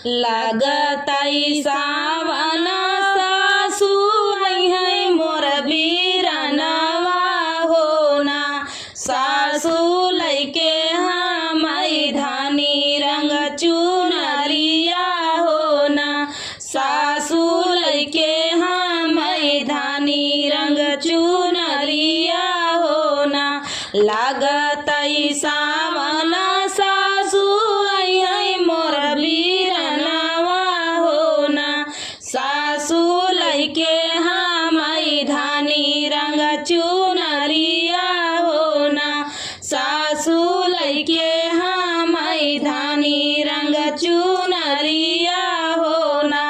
लागताई सावन सासु है मोर बीरनवा होना सासु लैके हमाई धानी रंग चुनरिया होना सासु लैके हमाई धानी रंग चुनरिया होना लागताई सावन सासु है मोर बीरनवा होना सासु लैके हमाई धानी रंग चुनरिया होना सासु लैके हमाई धानी रंग चुनरिया होना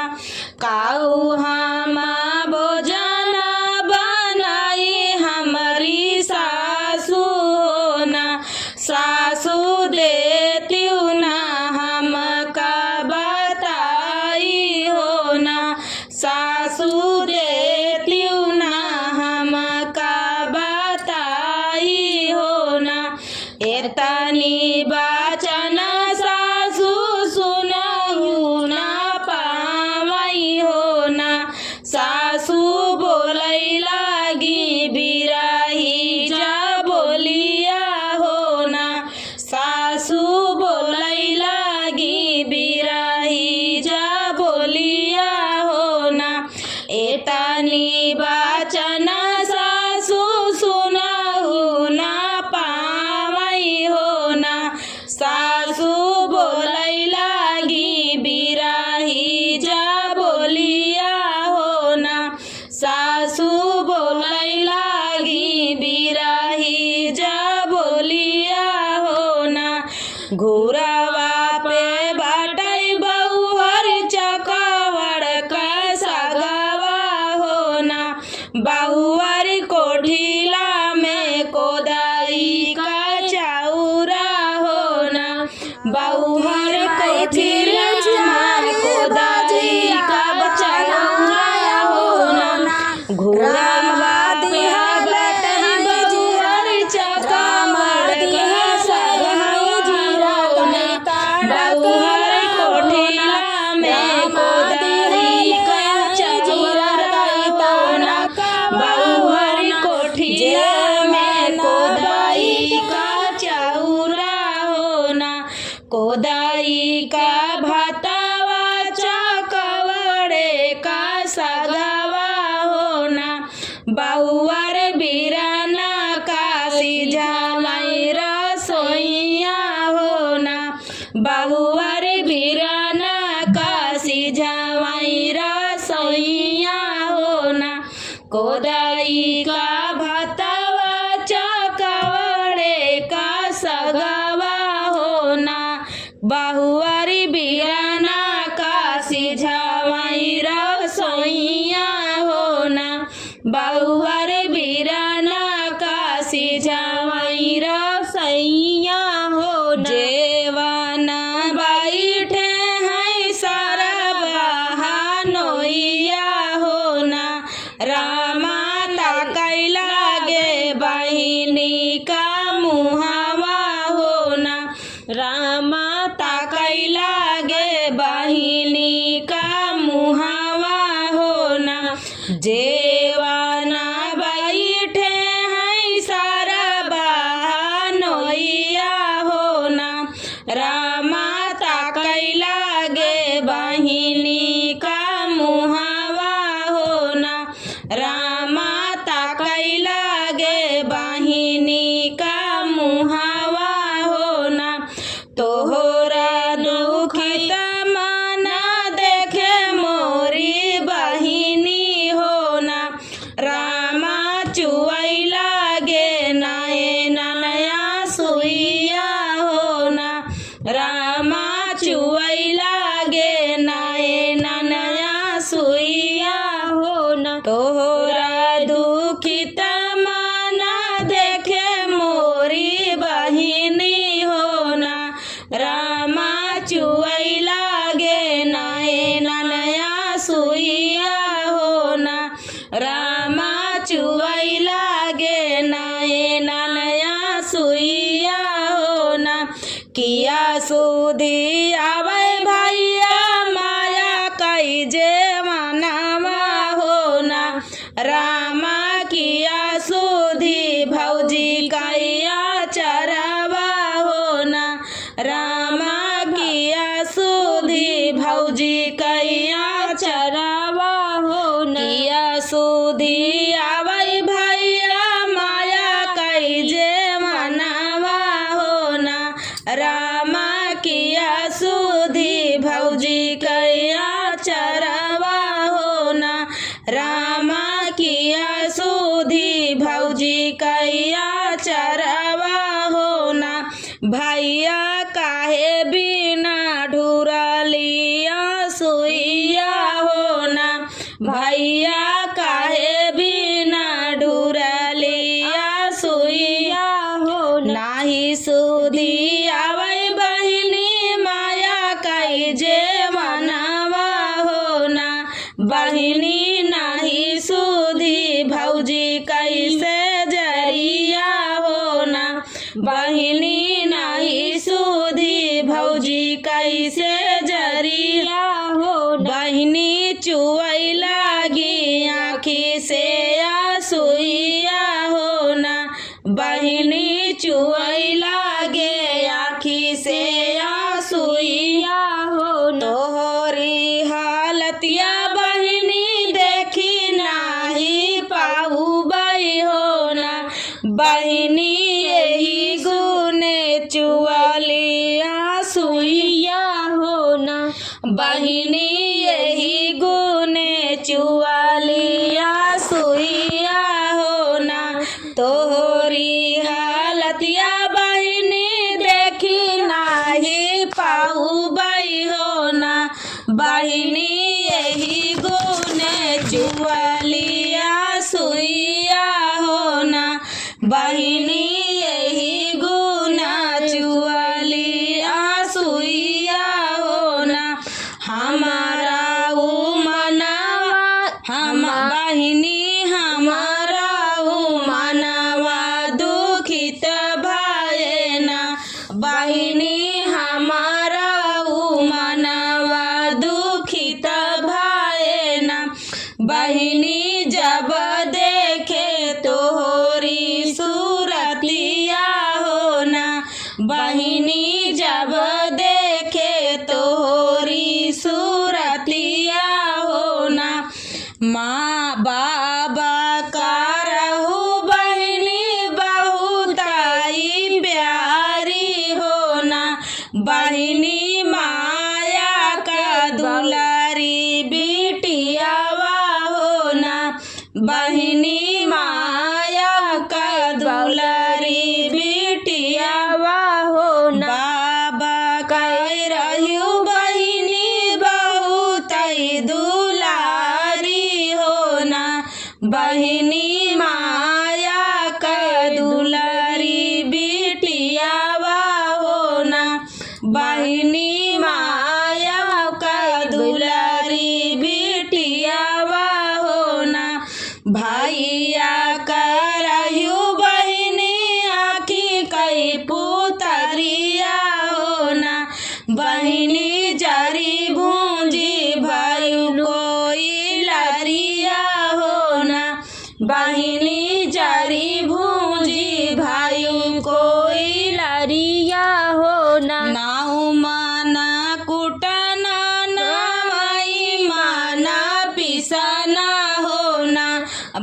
काऊ हम भोजन बनाई हमारी सासु होना सासु देती ना हम का बताई होना सासु देती ना हम का बताई होना एतनी बचन सासु सुनहु ना पावई होना सासु बोलै लागी बिराही जा बोलिया होना सासु बोलै लागी बिराही जा बोलिया होना एतनी बचन सासु सुनहु ना पावई होना सासु बोलै लागी बिराही जा बोलिया होना सासु बोलै लागी बिराही जा बोलिया होना घुरावा पे बाटै बहुहर चकवड़ का सगवा होना बहुअर कोठिला में कोदाई का चाउरा होना बहुहर कोठिला में कोदाई का चाउरा होना घुरावा पे बाटै बहुहर चकवड़ का सगवा होना बहुहर कोठिला में कोदाई का चाउरा होना बहुहर कोठिला में कोदाई का चाउरा होना कोदाई का भातवा चकवड़े का सगवा होना बहुअर बिराना का सिझाई रसोइया होना बहुअर बिराना का सिझाई रसोइया होना कोदाई का भातवा चकवड़े का सगवा होना बहुअर बिराना का सिझाई रसोइया होना बहुअर बिराना का सिझाई रसोइया होना जेवाना बैठे हैं सारा बहानोइया होना रामा ताकै लागे बहिनी का मुहावा होना रामा ताकै लागे बहिनी का मुहावा होना जेवाना बैठे हैं सारा बहानोइया होना रामा ताकै लागे बहिनी का मुहावा होना रामा ताकै लागे बहिनी का मुहावा होना तोहरा दुखित मना देखे मोरी बहिनी होना कई जे मनवा हो ना रामा किया सुधी भौजी कैया चरवा हो ना रामा किया सुधी भौजी कैया चरवा हो ना किया सुधी आवै भैया माया कई जे मनवा हो ना रामा किया सुधी भौजी कैया चरवा हो ना रामा किया सुधी भौजी कैया चरवा हो ना भैया काहे बिना ढूरलिया सुइया हो ना भैया काहे बिना ढूरलिया सुइया हो नाही सुधी आवै बहिनी माया कई जे मनवा हो ना बहिनी नाही सुधी भौजी कैसे जरिया हो ना बहिनी नाही सुधी भौजी कैसे जरिया हो बहिनी चुवै लागी आँखी से आंसुइया हो ना बहिनी चुवै लागे आँखी से आंसुइया हो तोहरी हालतिया बहिनी देखी नाही पाऊबै हो ना बहिनी यही गुने चुवली आंसुइया हो ना बहिनी यही गुने चुवली आंसुइया हो ना तोहरी हालतिया बहिनी देखी नाही पाऊबै हो ना बहिनी यही गुने चुवली आंसुइया हो ना बहिनी यही गुना चुवली आंसुइया हो ना हमारा ऊ मनवा हम बहिनी हमारा ऊ मनवा दुखित भये ना बहिनी हमारा ऊ मनवा दुखित भये ना बहिनी जब देखे तोहरी सूरतिया हो ना बहिनी जब देखे तोहरी सूरतिया हो ना माँ बाबा करहु बहिनी बहुताई प्यारी हो ना बहिनी माया का दुलारी बिटियावा हो ना बहिनी माया का दुलारी बिटियावा हो ना बाबा कह रहियो बहिनी बहुताई दुलारी हो ना बहिनी माया का दुलारी बिटियावा हो ना बहिनी माया का दुलारी बिटियावा हो ना भैया करहु बहिनी आँखी कई पुतरिया हो ना बहिनी जरी भूंजी भाई कोई लरिया हो ना बहिनी जरी भूंजी भाई कोई लरिया हो ना नाऊ माना कुटना नाई माना पिसना हो ना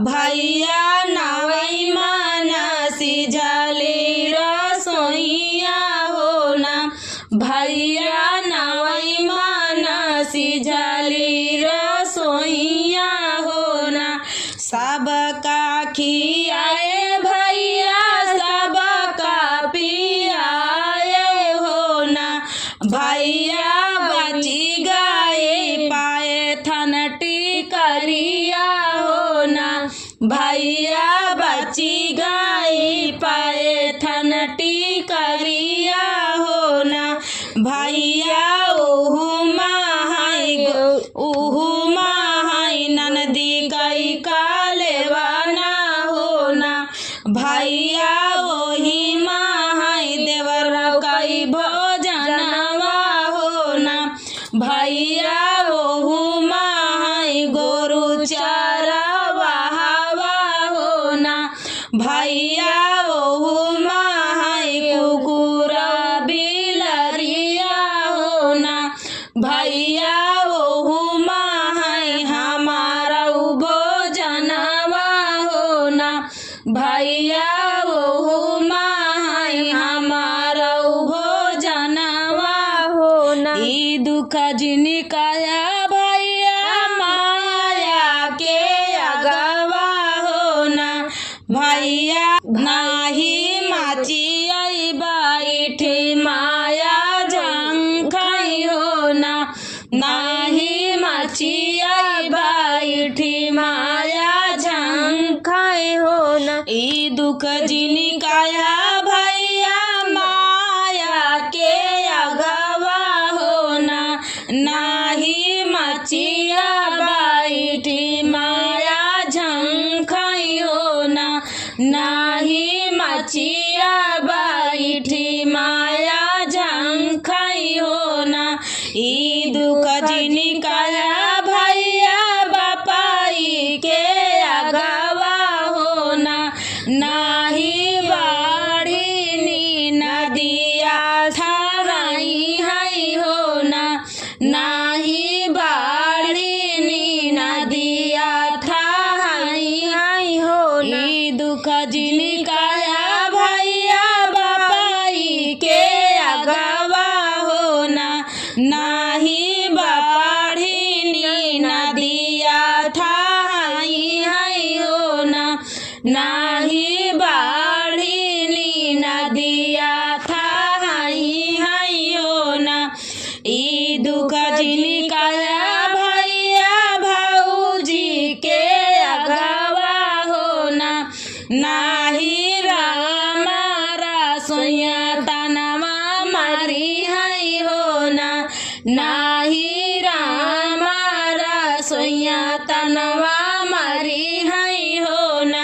भैया नावई माना सिझली रसोइया हो ना भैया नावई माना सिझली रसोइया हो ना सबका खियाए भैया सबका पियाए हो ना भैया बची गए पाए थनटी करिया हो ना भैया बची गई पाए थनटी करिया हो ना भैया ओहू माहाई ननदी कई कालेवाना हो ना भैया ओही माहाई देवर कई भोजनवा हो ना भैया ओहू भैया ओहु माई हमारा भोजनवा होना भैया ओहु माई हमारा भोजनवा होना ई दुख जिनकाया भैया माया के अगवा होना भैया नाही माची बैठी माया झंखाई होना नाही माची बैठी माया झंखाई होना ई दुख जिनकाया भैया माया के अगवा होना नाही मचिया बैठी माया झंखाई होना नाही मचिया बैठी माया झंखाई होना ई दुख जिनकाया भैया बापाई के अगवा होना नाही बाढ़ी नदिया थाराई है होना नाही बाढ़ी नदिया थाई है होना ई दुख जिनकाया भैया बापाई के अगवा होना नाही बाढ़ी नदिया थाई है होना नाही बाढ़ी नदिया थाई है होना ई दुख जिनकाया भैया भौजी के अगवा होना नाही रामारा सोया तनवा मारी है होना नाही रामारा सोया तनवा मारी है होना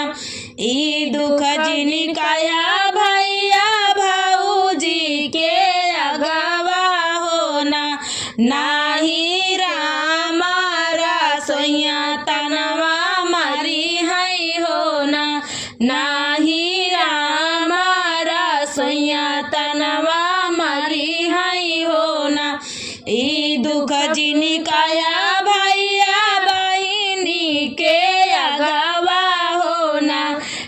ई दुख जिनकाया भैया भौजी के अगवा होना नाही रामारा सोया तनवा मारी है होना नाही रामारा सोया तनवा मारी है होना ई दुख जिनकाया भैया बहिनी के अगवा होना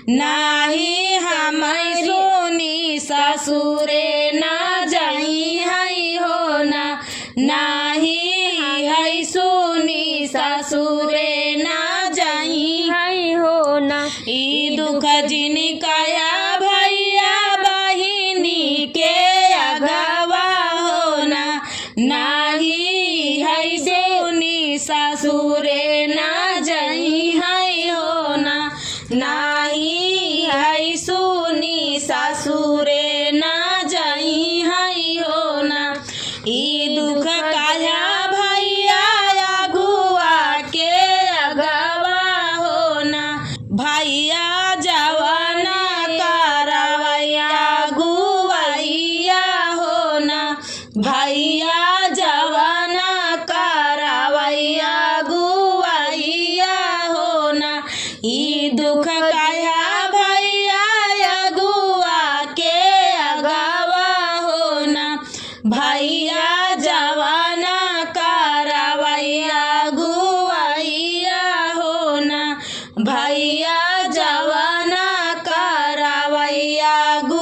नाही हम सुनी ससुरे न जाई है होना नाही है सुनी ससुरे न जाई है होना ई दुख जिनकाया भैया बहिनी के अगवा होना नाही है सुनी ससुरे न जाई है होना नाही है सुनी ससुरे न जाई है होना ई दुख काया भैया अगुआ के अगवा होना भैया जवाना करवैया गुवैया होना भैया जवाना करवैया गुवैया होना ई दुख काया भैया अगुआ के अगवा होना भैया जवाना करवैया गुवैया होना भैया जवाना करवैया गु